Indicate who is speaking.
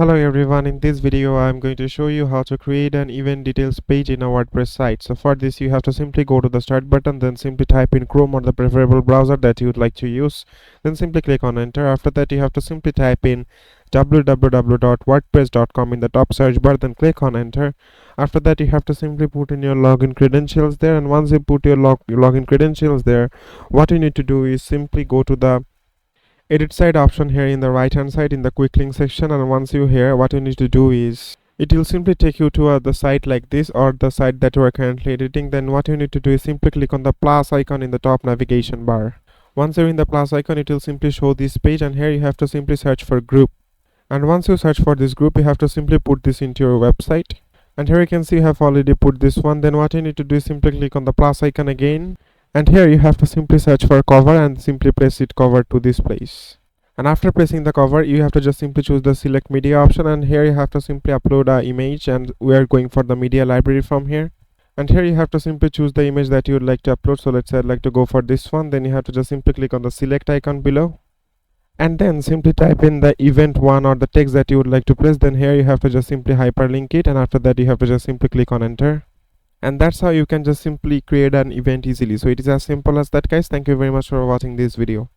Speaker 1: Hello everyone, in this video I'm going to show you how to create an event details page in a WordPress site. So for this you have to simply go to the start button, then simply type in Chrome or the preferable browser that you would like to use. Then simply click on enter. After that you have to simply type in www.wordpress.com in the top search bar, then click on enter. After that you have to simply put in your login credentials there, and once you put your login credentials there, what you need to do is simply go to the edit side option here in the right hand side in the quick link section, and once you here, what you need to do is it will simply take you to the site like this, or the site that you are currently editing. Then what you need to do is simply click on the plus icon in the top navigation bar. Once you're in the plus icon, it will simply show this page, and here you have to simply search for group. And once you search for this group, you have to simply put this into your website. And here you can see you have already put this one. Then what you need to do is simply click on the plus icon again, and here you have to simply search for cover and simply press it cover to this place. And after pressing the cover, you have to just simply choose the select media option, and here you have to simply upload an image, and we are going for the media library from here. And here you have to simply choose the image that you would like to upload. So let's say I'd like to go for this one. Then you have to just simply click on the select icon below, and then simply type in the event one or the text that you would like to place. Then here you have to just simply hyperlink it, and after that you have to just simply click on enter. And that's how you can just simply create an event easily. So it is as simple as that, guys. Thank you very much for watching this video.